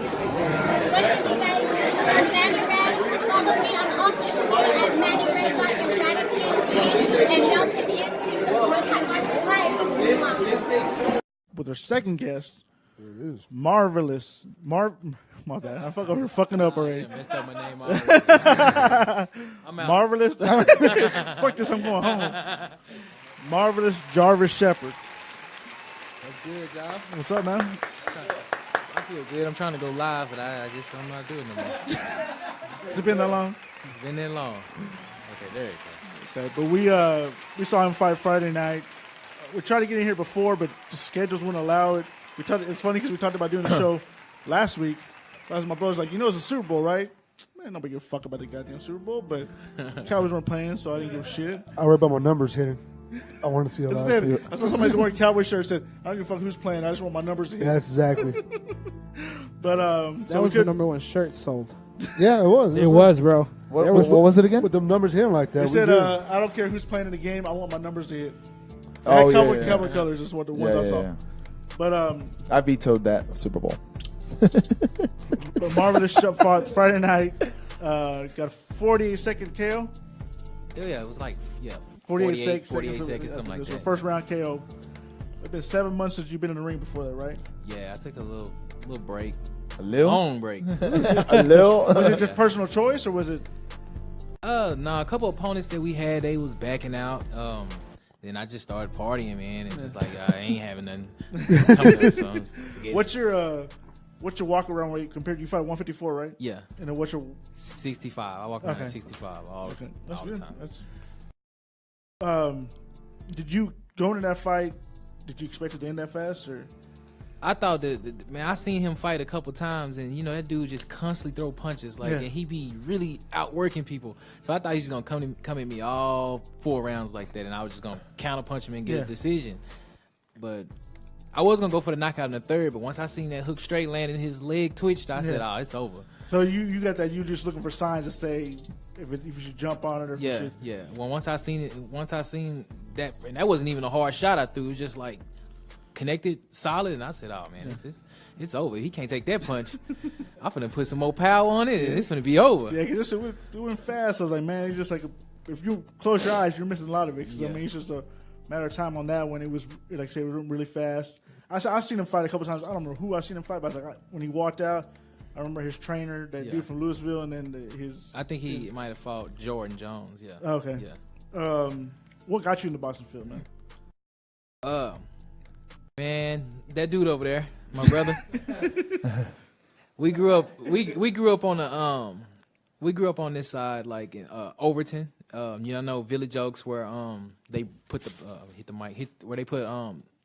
you guys? I'm Manny Red. Follow me on all social media at MannyRed.com, and y'all tune into Real Time Marketing Live. With our second guest, Marvelous. My bad. I'm fucking up already. I messed up my name already. I'm out. Marvelous. Fuck this, I'm going home. Marvelous Jarvis Sheppard. That's good, y'all. What's up, man? I feel good. I'm trying to go live, but I'm not doing it no more. Has it been that long? It's been that long. Okay, there you go. Okay, but we saw him fight Friday night. We tried to get in here before, but the schedules wouldn't allow it. It's funny because we talked about doing the show last week. My brother's like, it's a Super Bowl, right? Man, nobody give a fuck about the goddamn Super Bowl, but Cowboys weren't playing, so I didn't give a shit. I read about my numbers hitting. I wanted to see a lot. I saw somebody wearing a Cowboy shirt said, I don't give a fuck who's playing. I just want my numbers to hit. Yes, exactly. But that was the number one shirt sold. Yeah, it was. It was, bro. What was it again? With them numbers hitting like that. They said, I don't care who's playing in the game. I want my numbers to hit. Cowboy colors is what the ones I saw. Yeah. But I vetoed that Super Bowl. But Marvelous fought Friday night. Got a 48-second KO. Yeah, it was like 48 seconds, something like that. First round KO. It's been 7 months since you've been in the ring before that, right? Yeah, I took a little break. A little? Long break. A little? Was it just personal choice, or was it? No, a couple opponents that we had, they was backing out. Then I just started partying, man, and just like I ain't having nothing coming up, so what's your walk around weight compared to you fight 154, right? Yeah. And then what's your 65? I walk around 65 all the time. Did you go into that fight? Did you expect it to end that fast, or? I thought that man, I seen him fight a couple times, and that dude just constantly throw punches, and he be really outworking people. So I thought he was gonna come at me all 4 rounds like that, and I was just gonna counter punch him and get a decision. But I was gonna go for the knockout in the third, but once I seen that hook straight land and his leg twitched, I said, "Oh, it's over." So you got that? You just looking for signs to say if you should jump on it or if you should. Yeah. Well, once I seen that, and that wasn't even a hard shot I threw. It was just like connected solid, and I said, "Oh man, it's over. He can't take that punch. I'm finna put some more power on it, and it's finna be over." Yeah, because it went fast. I was like, man, it's just like if you close your eyes, you're missing a lot of it. Because I mean, it's just a matter of time on that when it was like I say, it was really fast. I've seen him fight a couple times. I don't remember who I seen him fight, but I was like, when he walked out, I remember his trainer, that dude from Louisville, and then his. I think he might have fought Jordan Jones. Yeah. Okay. Yeah. What got you in the boxing field, man? Man, that dude over there, my brother. we grew up on this side, like in Overton. Village Oaks, where they put where they put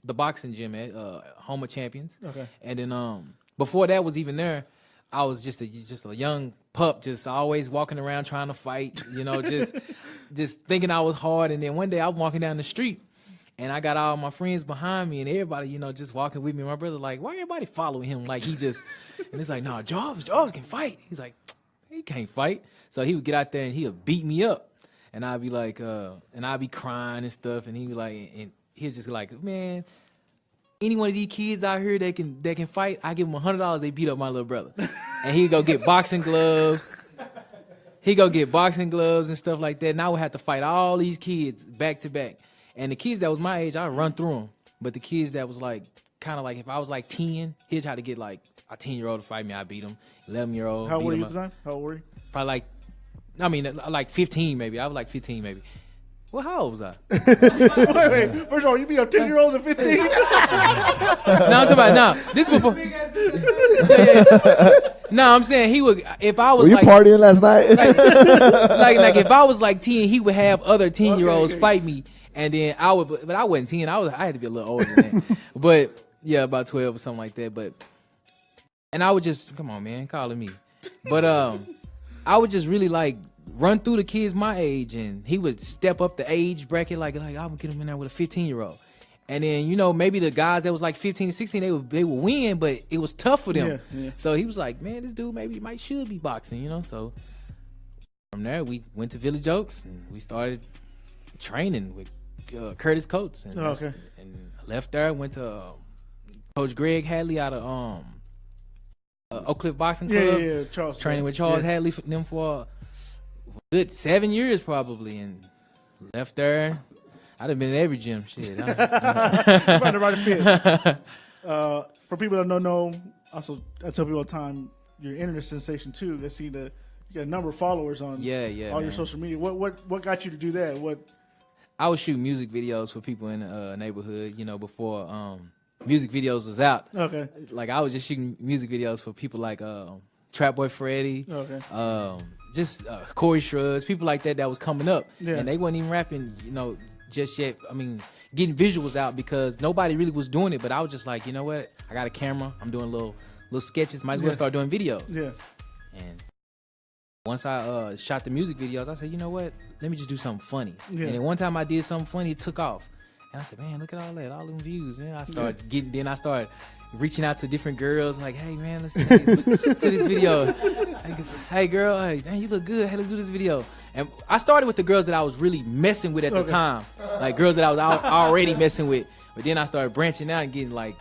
the boxing gym at Home of Champions. Okay. And then before that was even there, I was just a young pup, just always walking around trying to fight, just thinking I was hard. And then one day I'm walking down the street, and I got all my friends behind me, and everybody, just walking with me. My brother like, why everybody following him? Like he just, and it's like, no, Jarvis can fight. He's like, he can't fight. So he would get out there and he would beat me up, and I'd be like, and I'd be crying and stuff, and he'd be like, and he'd just like, man, any one of these kids out here that can fight, I give them $100, they beat up my little brother, and he'd go get boxing gloves. He'd go get boxing gloves and stuff like that, and I would have to fight all these kids back to back. And the kids that was my age, I'd run through them. But the kids that was like, kind of like, if I was like 10, he'd try to get like a 10-year-old to fight me, I beat him. 11-year-old. How old were you at the time? How old were you? Probably like 15 maybe. I was like 15 maybe. Well, how old was I? wait. First of all, you beat up 10-year-olds at 15? No, I'm talking about now. This before. No, I'm saying he would. If I was, were you partying last night? like if I was like 10, he would have other 10-year-olds fight me, and then I would. But I wasn't 10. I had to be a little older than that. But yeah, about 12 or something like that. But and I would just come on, man, calling me. But I would just really like run through the kids my age, and he would step up the age bracket like I would get him in there with a 15-year-old. And then, maybe the guys that was like 15, 16, they would win, but it was tough for them. Yeah. So he was like, man, this dude should be boxing, So from there, we went to Village Oaks, and we started training with Curtis Coates. And, and left there, went to Coach Greg Hadley out of Oak Cliff Boxing Yeah, Club. yeah, Charles. Training with Charles Hadley for them for a good 7 years probably, and left there. I'd have been in every gym. Shit. You find the right fit. For people that don't know, also I tell people all the time, you're an internet sensation too. I see you got a number of followers on all your man. social media. What got you to do that? What? I would shoot music videos for people in the neighborhood, before music videos was out. Okay. Like I was just shooting music videos for people like Trap Boy Freddy, Okay. just Corey Shrugs, people like that was coming up, Yeah. and they wasn't even rapping, just yet. I mean, getting visuals out because nobody really was doing it. But I was just like, you know what? I got a camera. I'm doing little sketches. Might as well start doing videos. Yeah. And once I shot the music videos, I said, you know what? Let me just do something funny. Yeah. And then one time I did something funny, it took off. And I said, man, look at all that, all them views, man. I started I started reaching out to different girls, like, hey, man, let's do this video. Hey, girl, hey, man, you look good. Hey, let's do this video. And I started with the girls that I was really messing with at the time, like girls that I was already messing with. But then I started branching out and getting like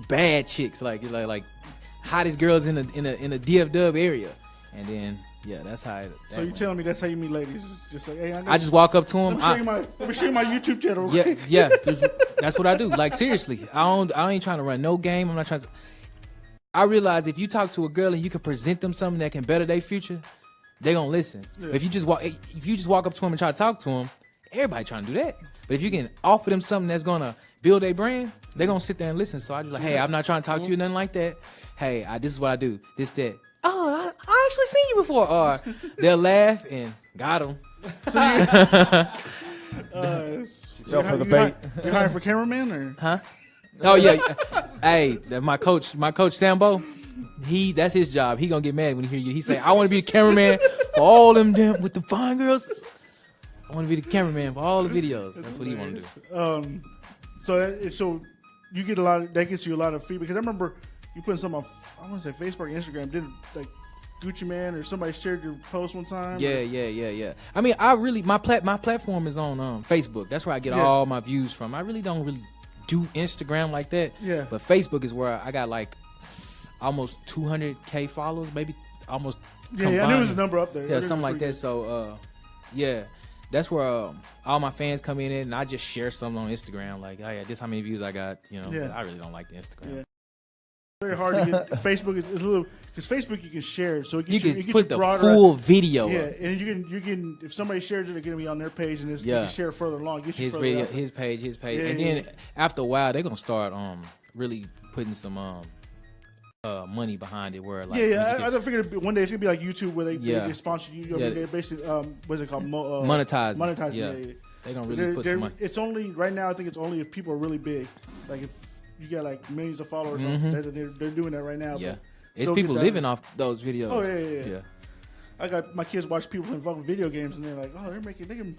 bad chicks, like hottest girls in the DFW area. And then that's how. So you telling me that's how you meet ladies? It's just like, hey, I just walk up to them. Let me show you my YouTube channel. Yeah, that's what I do. Like seriously, I ain't trying to run no game. I'm not trying to. I realize if you talk to a girl and you can present them something that can better their future, they gonna listen. Yeah. If you just walk up to them and try to talk to them, everybody trying to do that. But if you can offer them something that's gonna build their brand, they gonna sit there and listen. So I just like, hey, I'm not trying to talk to you nothing like that. Hey, this is what I do. This, that. Oh, I actually seen you before. Or they'll laugh and got them. Yo, for the bait. You hiring for cameraman or? Huh? Oh yeah. Hey, my coach Sambo, that's his job. He gonna get mad when he hear you. He say, I want to be a cameraman for all them damn with the fine girls. I want to be the cameraman for all the videos. That's what he want to do. So you get that gets you a lot of feedback. Because I remember you putting something on, I want to say Facebook or Instagram. Did like Gucci Man or somebody shared your post one time? Yeah. I mean, my platform is on Facebook. That's where I get all my views from. I really don't do Instagram like that. Yeah. But Facebook is where I got like almost 200K followers, maybe almost. Yeah, I knew there was a number up there. Yeah, something like that. So, that's where all my fans come in and I just share something on Instagram. Like, oh yeah, this how many views I got. But I really don't like the Instagram. Yeah. Very hard to get. Facebook is a little because Facebook you can share it, so it You gets can it gets put you the broader full out. video Yeah, up. and you can if somebody shares it, they're gonna be on their page, and you can share further along. It gets you His further video, out. his page, Yeah, and then after a while they're gonna start really putting some money behind it. Where like I figured one day it's gonna be like YouTube where they sponsor you. They basically what's it called? Monetize. Monetize. Yeah. They gonna really put some money. It's only right now. I think it's only if people are really big. Like if you got like millions of followers, they're doing that right now. Yeah. But It's still people get living off those videos. Oh yeah. I got my kids watch people playing fucking video games, and they're like, "Oh, they're getting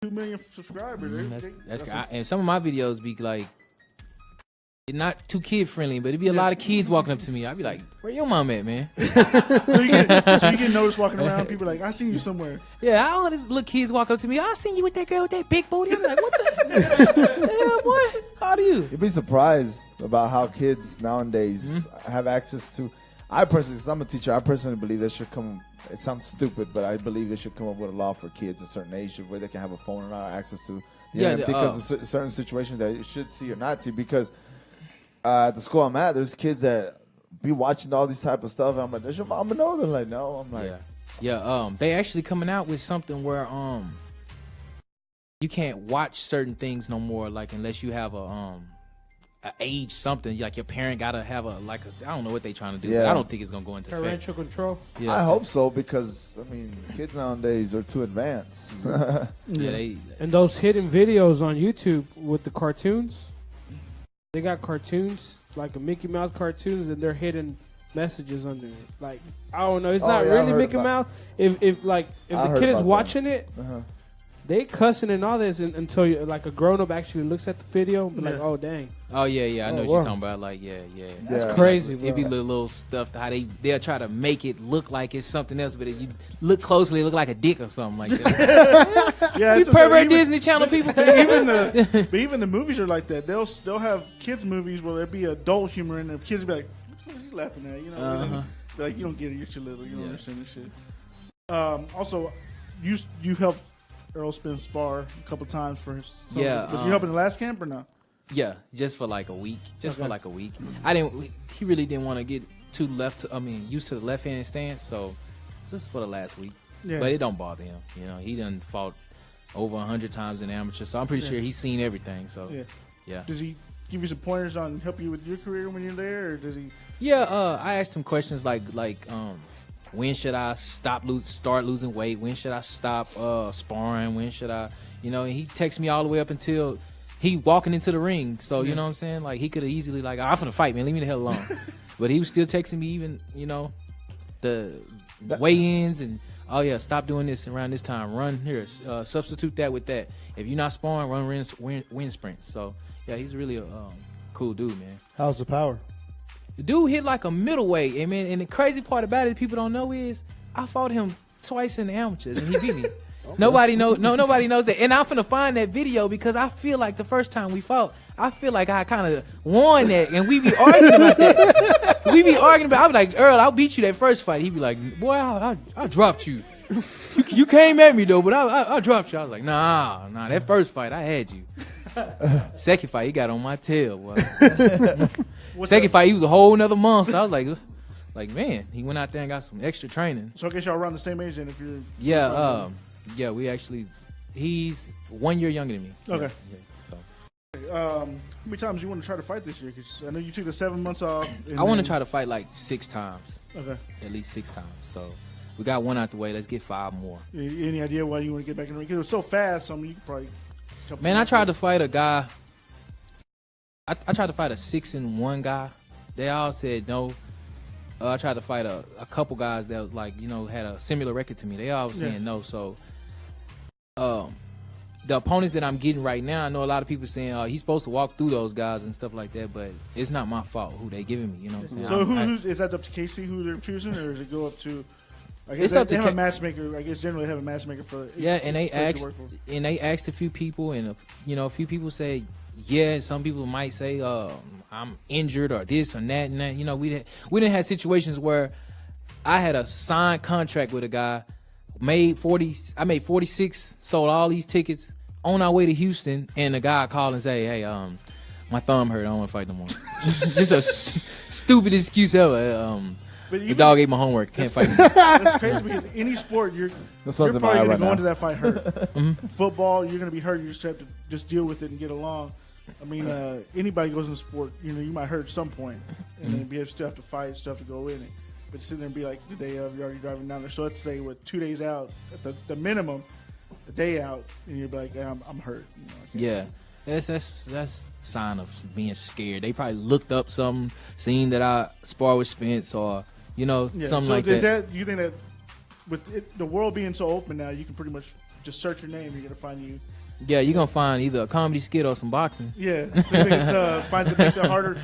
2 million subscribers." That's good. And some of my videos be like, not too kid friendly, but it'd be a lot of kids walking up to me. I'd be like, "Where your mom at, man?" so you get noticed walking around. People are like, "I seen you somewhere." Yeah, I all these little kids walk up to me. I seen you with that girl with that big booty. I'm like, "What the hell, boy? How do you?" You'd be surprised about how kids nowadays have access to. I personally, because I'm a teacher, I personally believe there should come. It sounds stupid, but I believe they should come up with a law for kids a certain age where they can have a phone and access to. Because of certain situations that you should see or not see. Because at the school I'm at, there's kids that be watching all these type of stuff. And I'm like, does your mama know? They're like, no. I'm like, yeah. They actually coming out with something where you can't watch certain things no more, like unless you have a age something. Like your parent gotta have I don't know what they trying to do. Yeah. But I don't think it's gonna go into effect. Parental control. Yeah, I hope so because I mean, kids nowadays are too advanced. And those hidden videos on YouTube with the cartoons, they got cartoons like a Mickey Mouse cartoons, and they're hidden messages under it. Like I don't know, it's not really Mickey Mouse. If the kid is watching it. They cussing and all this until like a grown up actually looks at the video, but like, oh dang. Oh yeah, I know what you're talking about. Like, that's crazy. It'd be little stuff how they'll try to make it look like it's something else, but if you look closely, it look like a dick or something like that. Yeah, you pervert Disney Channel people. But even the movies are like that. They'll have kids movies where there be adult humor and the kids be like, What are you laughing at? You know, like you don't get it. You're too little. You don't understand this shit. Also, you helped Errol Spence spar a couple times for his. Did you help in the last camp or no? Yeah, just for like a week. For like a week. He really didn't want to get used to the left hand stance. So just for the last week. Yeah. But it don't bother him. You know, he done fought over 100 times in amateur, so I'm pretty sure he's seen everything. So yeah. Does he give you some pointers on help you with your career when you're there, or does he? Yeah, I asked him questions like when should I start losing weight? When should I stop sparring? When should I, and he texts me all the way up until he walking into the ring. So, you know what I'm saying? Like, he could have easily, like, I'm finna fight, man. Leave me the hell alone. But he was still texting me even, the weigh-ins and, oh, yeah, stop doing this around this time. Run here. Substitute that with that. If you're not sparring, run wind sprints. So, yeah, he's really a cool dude, man. How's the power? The dude hit like a middleweight. And the crazy part about it people don't know is I fought him twice in the amateurs, and he beat me. Nobody knows that. And I'm finna find that video because I feel like the first time we fought, I feel like I kind of won that, and we be arguing about that. I be like, Earl, I'll beat you that first fight. He be like, boy, I dropped you. You came at me though, but I dropped you. I was like, nah, that first fight I had you. Second fight, he got on my tail. Boy. Second fight, he was a whole nother monster. I was like, man, he went out there and got some extra training. So I guess y'all around the same age then, if you're. Yeah, we actually. He's 1 year younger than me. Okay. Yeah, so. How many times you want to try to fight this year? Because I know you took the 7 months off. I want to try to fight like 6 times. Okay. At least 6 times. So we got 1 out the way. Let's get 5 more. Any idea why you want to get back in the ring? Because it was so fast. You could probably. Man, I tried to fight a guy. I tried to fight a 6-1 guy. They all said no. I tried to fight a couple guys that was like, had a similar record to me. They all was saying no. So. The opponents that I'm getting right now, I know a lot of people saying he's supposed to walk through those guys and stuff like that, but it's not my fault who they giving me. You know what I'm saying? So is that up to Casey who they're choosing, or does it go up to? I guess it's they up to have a matchmaker. I guess generally they have a matchmaker for. And they asked a few people, and a few people say and some people might say I'm injured or this or that and that. We didn't have situations where I had a signed contract with a guy. I made 46, sold all these tickets on our way to Houston, and the guy called and say, hey, my thumb hurt, I don't want to fight no more. Just a stupid excuse ever. The dog ate my homework, can't fight me. That's crazy because any sport you're probably going to go into that fight hurt. Football, you're going to be hurt. You just have to just deal with it and get along. I mean, anybody goes in the sport, you might hurt at some point, and then you still have to fight, still have to go in it. But sit there and be like, the day of, you're already driving down there. So let's say, 2 days out, at the minimum, a day out, and you're like, I'm hurt. That's a sign of being scared. They probably looked up something, seen that I spar with Spence or, something like that. Do you think that with the world being so open now, you can pretty much just search your name, you're going to find you? Yeah, you're going to find either a comedy skit or some boxing. Yeah. So you think it makes it harder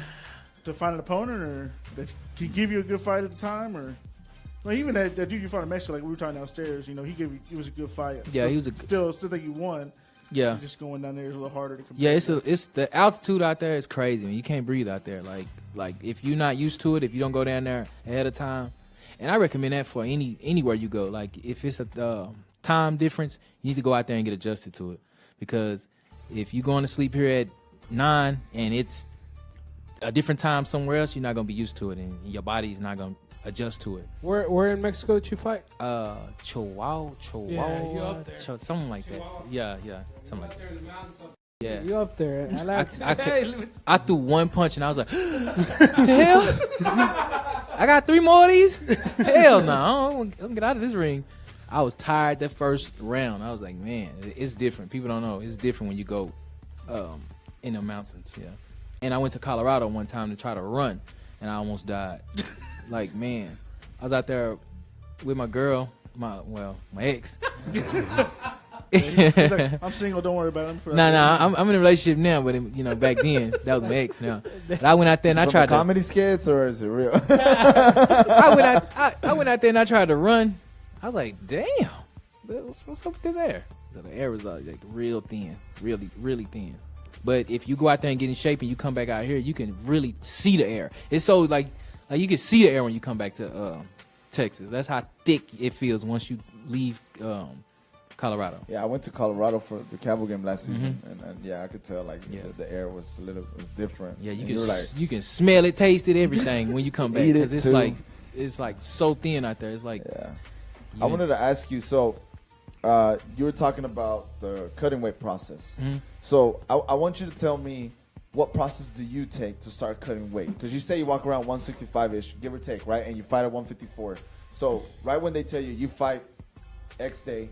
to find an opponent, or that he give you a good fight at the time, or even that dude you fought in Mexico, like we were talking downstairs, he was a good fight. He was still think he won. Yeah, just going down there is a little harder to compare. Yeah, it's the altitude out there is crazy, man. You can't breathe out there. Like if you're not used to it, if you don't go down there ahead of time, and I recommend that for anywhere you go. Like if it's a time difference, you need to go out there and get adjusted to it, because if you're going to sleep here at 9 and it's a different time somewhere else, you're not gonna be used to it, and your body's not gonna adjust to it. Where in Mexico did you fight? Chihuahua, yeah, you up there. Something like that. Yeah, something like that. Yeah, you up there. I threw one punch and I was like, "What the hell? I got 3 more of these? Hell no! I'm gonna get out of this ring." I was tired that first round. I was like, "Man, it's different. People don't know. It's different when you go in the mountains." Yeah. And I went to Colorado one time to try to run, and I almost died. Like, man, I was out there with my girl, my ex. He's like, I'm single, don't worry about it. I'm in a relationship now, but back then that was my ex. Now, but I went out there and I tried to comedy skits, or is it real? I went out there and I tried to run. I was like, damn, what's up with this air? So the air was like real thin, really, really thin. But if you go out there and get in shape and you come back out here, you can really see the air. It's so like Like you can see the air when you come back to Texas. That's how thick it feels once you leave Colorado. Yeah, I went to Colorado for the Cowboy game last season, and yeah, I could tell like the air was was different. Yeah, and you can smell it, taste it, everything when you come back Eat it, because it's too. like so thin out there. It's like I wanted to ask you. So you were talking about the cutting weight process. So I want you to tell me what process do you take to start cutting weight? Because you say you walk around 165-ish, give or take, right? And you fight at 154. So right when they tell you fight X day,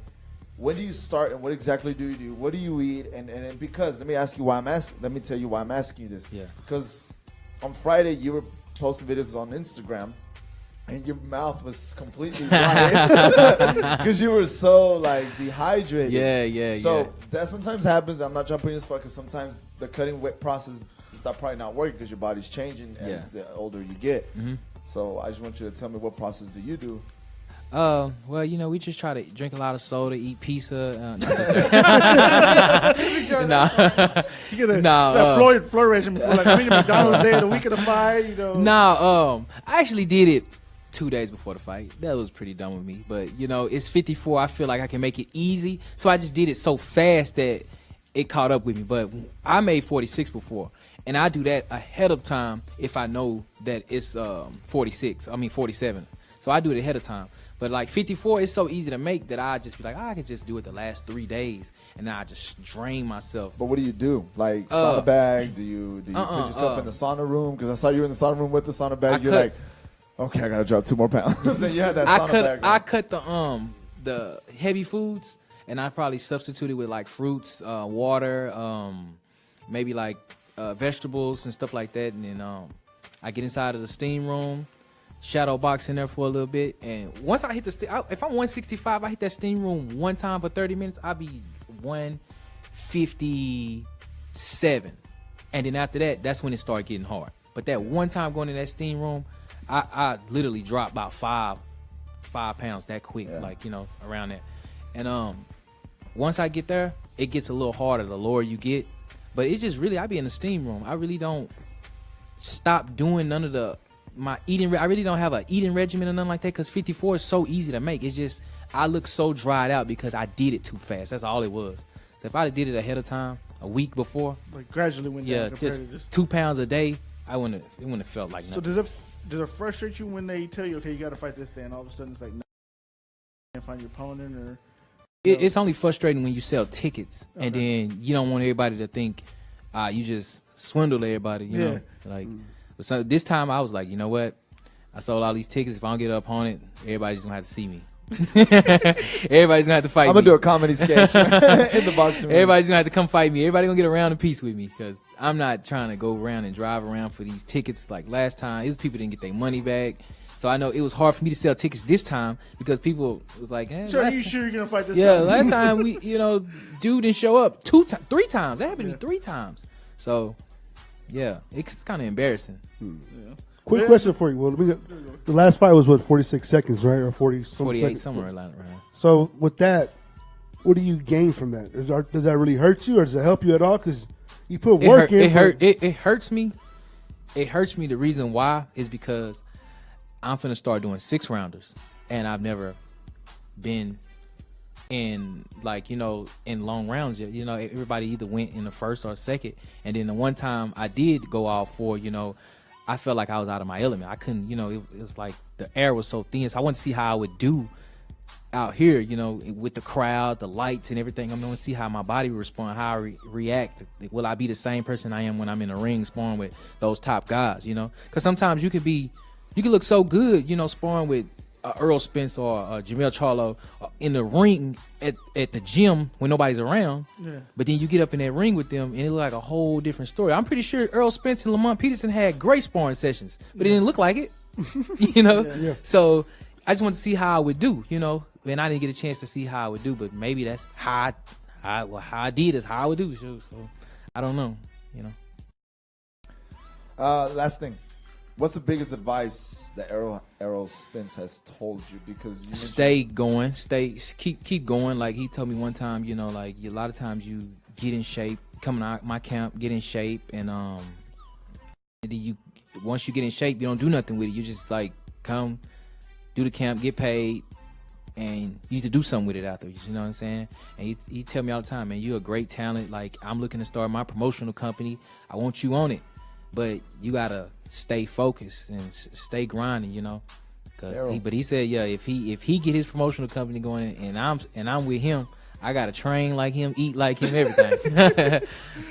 when do you start and what exactly do you do? What do you eat? And because let me tell you why I'm asking you this. Yeah. Because on Friday you were posting videos on Instagram and your mouth was completely dry because you were so like dehydrated. Yeah. So that sometimes happens. I'm not trying to put you in this spot because sometimes the cutting weight process is probably not working because your body's changing as the older you get. So I just want you to tell me what process do you do? Well, we just try to drink a lot of soda, eat pizza. You get that Floyd regimen for like being McDonald's day of the week of the fight. You know. I actually did it 2 days before the fight. That was pretty dumb with me. But it's 54. I feel like I can make it easy, so I just did it so fast that it caught up with me. But I made 46 before, and I do that ahead of time if I know that it's 47. So I do it ahead of time. But like 54 is so easy to make that I just be like, I could just do it the last 3 days, and then I just drain myself. But what do you do? Like sauna bag? Do you put yourself in the sauna room? Because I saw you were in the sauna room with the sauna bag. You're like, okay, I gotta drop 2 more pounds. And you had that sauna bag. I cut the heavy foods, and I probably substituted with like fruits, water, maybe like vegetables and stuff like that, and then I get inside of the steam room. Shadow box in there for a little bit, and once I hit if I'm 165, I hit that steam room one time for 30 minutes, I'll be 157, and then after that, that's when it started getting hard. But that one time going in that steam room, I literally dropped about 5 pounds that quick, around that. And once I get there, it gets a little harder the lower you get, but it's just really I be in the steam room. I really don't stop doing none of my eating. I really don't have an eating regimen or nothing like that because 54 is so easy to make. It's just I look so dried out because I did it too fast. That's all it was. So if I did it ahead of time, a week before, like gradually went down. Just 2 pounds a day, it wouldn't have felt like nothing. So does it frustrate you when they tell you, okay, you got to fight this day, and all of a sudden it's like, no, you can't find your opponent, or it's only frustrating when you sell tickets and then you don't want everybody to think you just swindled everybody. You know, like. So this time I was like, you know what? I sold all these tickets. If I don't get an opponent, everybody's gonna have to see me. Everybody's gonna have to fight me. I'm gonna do a comedy sketch in the boxing room. Everybody's gonna have to come fight me. Everybody gonna get a round of peace with me because I'm not trying to go around and drive around for these tickets. Like last time, it was people didn't get their money back. So I know it was hard for me to sell tickets this time because people was like, sure you're gonna fight this time? time? Last time dude didn't show up 3 times. That happened to me 3 times. So yeah, it's kind of embarrassing. Quick question for you. Well, the last fight was 46 seconds, right, or 48 seconds? Somewhere around. So with that, what do you gain from that? Does that really hurt you, or does it help you at all? Because you put work in. It hurts me. It hurts me. The reason why is because I'm finna start doing 6-rounders, and I've never been in in long rounds yet. Everybody either went in the first or second, and then the one time I did go all 4, I felt like I was out of my element. I couldn't, it was like the air was so thin, so I wanted to see how I would do out here, with the crowd, the lights and everything. I'm going to see how my body would respond, how I react. Will I be the same person I am when I'm in a ring sparring with those top guys, because sometimes you could look so good, sparring with Errol Spence or Jamel Charlo in the ring at the gym when nobody's around. Yeah. But then you get up in that ring with them and it look like a whole different story. I'm pretty sure Errol Spence and Lamont Peterson had great sparring sessions, but it didn't look like it. Yeah. So I just wanted to see how I would do, and I didn't get a chance to see how I would do, but maybe that's how I did is how I would do. So I don't know, Last thing. What's the biggest advice that Errol Spence has told you? Because you stay going, keep going. Like he told me one time, like a lot of times you get in shape, coming out my camp, get in shape, and then you once you get in shape, you don't do nothing with it. You just like come, do the camp, get paid, and you need to do something with it after. You know what I'm saying? And he tell me all the time, man, you're a great talent. Like, I'm looking to start my promotional company. I want you on it, but you gotta stay focused and stay grinding. You know, but he said, yeah, if he get his promotional company going, and I'm with him, I gotta train like him, eat like him, everything.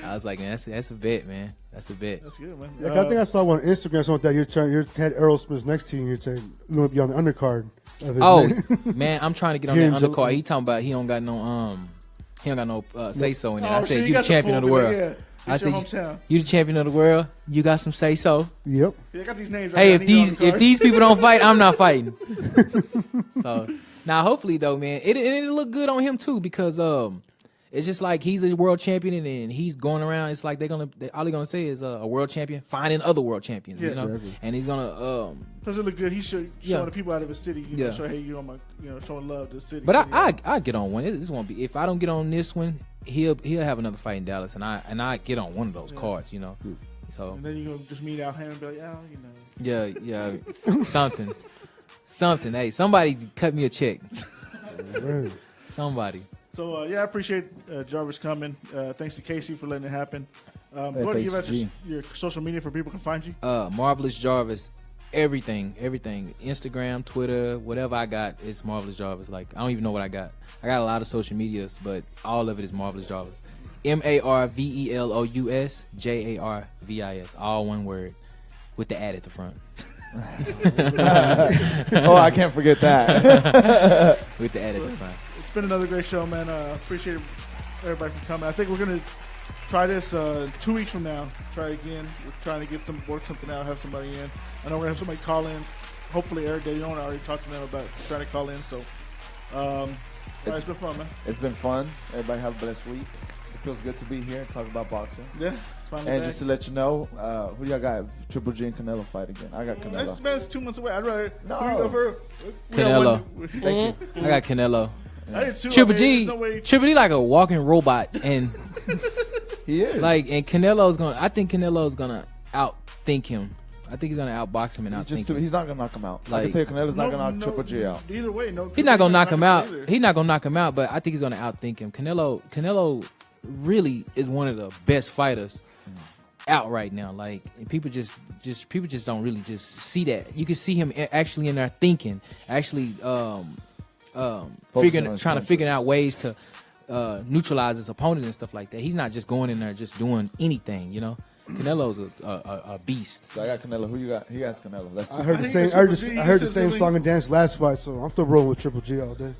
I was like, man, that's a bet, man. That's a bet. That's good, man. Yeah, I think I saw on Instagram something like that. You had Errol Spence next to you, and you're saying you want to be on the undercard of his name. Man, I'm trying to get on that undercard. He talking about he don't got no say so in it. I said, you the champion of the world. Yeah. I said, hometown. you the champion of the world. You got some say so. Yep. Yeah, I got these names. Hey, right if these people don't fight, I'm not fighting. So now, hopefully though, man, it look good on him too, because it's just like he's a world champion and he's going around. It's like all they're gonna say is a world champion finding other world champions, you know. Exactly. And he's gonna Does it look good? He's showing the people out of his city. You know, Yeah. show, hey, you on my, showing love to the city. But I get on one. This won't be. If I don't get on this one, he'll have another fight in Dallas, and I get on one of those cards, you know. So and then you gonna just meet out here and be like, yeah, something. Hey, somebody cut me a check. Somebody. So I appreciate Jarvis coming. Thanks to Casey for letting it happen. Go ahead and give out your social media for people can find you. Marvelous Jarvis. Everything. Instagram, Twitter, whatever I got is Marvelous Jarvis. Like, I don't even know what I got. I got a lot of social medias, but all of it is Marvelous Jarvis. Marvelous JARVIS. All one word with the ad at the front. Oh, I can't forget that. With the ad at the front. It's been another great show, man. Appreciate everybody for coming. I think we're gonna try this 2 weeks from now. Try again. We're trying to work something out, have somebody in. I know we're gonna have somebody call in. Hopefully Eric Dayton. I already talked to them about trying to call in. So it's been fun, man. It's been fun. Everybody have a blessed week. It feels good to be here and talk about boxing. Yeah. And just to let you know, who y'all got? Triple G and Canelo fight again. I got Canelo. That's 2 months away. I'd rather Canelo. Thank you. I got Canelo. I did too. Triple I G, mean, there's no way- Triple D like a walking robot, and He is. and Canelo's gonna. I think Canelo's gonna outthink him. I think he's gonna outbox him and outthink him. He's not gonna knock him out. I Like- can tell you, Canelo's not gonna knock Triple G out. Either way, no. He's not gonna knock him out. either. He's not gonna knock him out, but I think he's gonna outthink him. Canelo really is one of the best fighters out right now. Like, and people just don't really just see that. You can see him actually in there thinking, actually trying to figure out ways to neutralize his opponent and stuff like that. He's not just going in there just doing anything, you know. Canelo's a beast. So I got Canelo. Who you got? He has Canelo. That's I heard the think same. it's I heard Triple G. I heard the He same said song and dance last fight, so I'm still rolling with Triple G all day.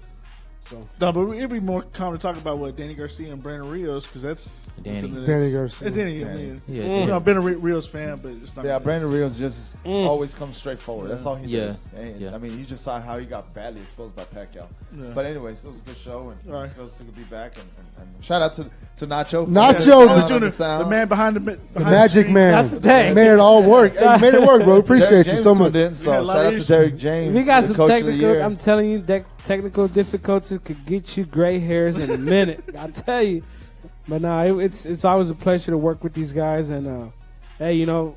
So No, but it'd be more common to talk about what Danny Garcia and Brandon Rios, because that's Danny. Danny Garcia. It's Danny. I mean, Yeah, I've been a Rios fan, but it's not. Yeah, Brandon Rios just always comes straight forward. That's all he Yeah. does. And, Yeah. I mean, you just saw how he got badly exposed by Pacquiao. Yeah. But anyways, it was a good show, and All right. it feels good to be back. And shout out to Nacho. Nacho, Oh, the- Junior, the sound. the man behind the Magic screen. Man. That's dang. Made it all work. Hey, you made it work, bro. Appreciate Derek you James so much. tuned in, so We had a lot shout of out to issues. Derek James. We got the some coach of the technical. year. I'm telling you, that technical difficulties could get you gray hairs in a minute. I tell you. But nah, it's always a pleasure to work with these guys. And hey, you know,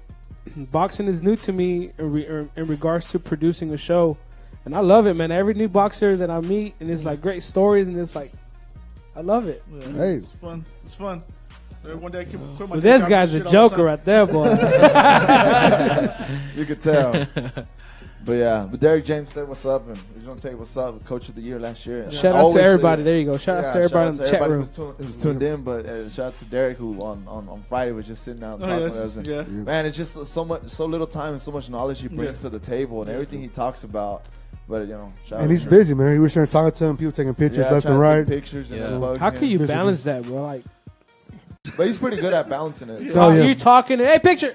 boxing is new to me in regards to producing a show, and I love it, man. Every new boxer that I meet, and it's like great stories, and it's like I love it. Yeah, Hey. it's fun. It's fun. One day I quit my Well, day this job guy's and a shit all the joker time. right there, boy. You could tell. But yeah, but Derek James said what's up, and he's gonna say what's up with Coach of the Year last year. Shout out Always to say everybody. it. There you go. Shout out Yeah, to everybody in the chat room. who was tuned in, but shout out to Derek who on Friday was just sitting down and talking with us. And yeah. man, it's just so little time and so much knowledge he brings to the table and everything he talks about. But you know, shout out And to he's him. busy, man. He was trying to talk to him. People taking pictures Yeah, left trying and to take right. pictures and Yeah. slugging How can him. you balance that, bro? Like, But he's pretty good at balancing it. So, yeah. you talking? Hey, picture.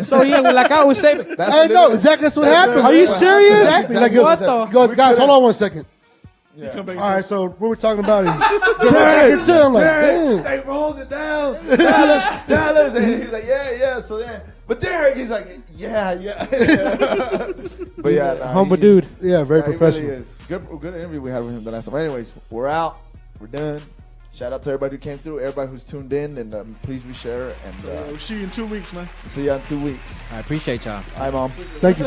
So yeah, like I was saying. That's Hey, no, exactly. That's what happened. Are you serious? Exactly. Like, What the? he goes, guys, hold on 1 second. Yeah. Come back All right, so what we're talking about is I'm like, damn. They rolled it down. Dallas. And he's like, yeah. So then, but Derek, he's like, yeah. But yeah, nah, Humble dude. Yeah, very he really professional. is. Good interview we had with him the last time. Anyways, we're out. We're done. Shout out to everybody who came through, everybody who's tuned in, and please reshare. And We'll see you in 2 weeks, man. see you in 2 weeks. I appreciate y'all. Hi, Mom. Thank you.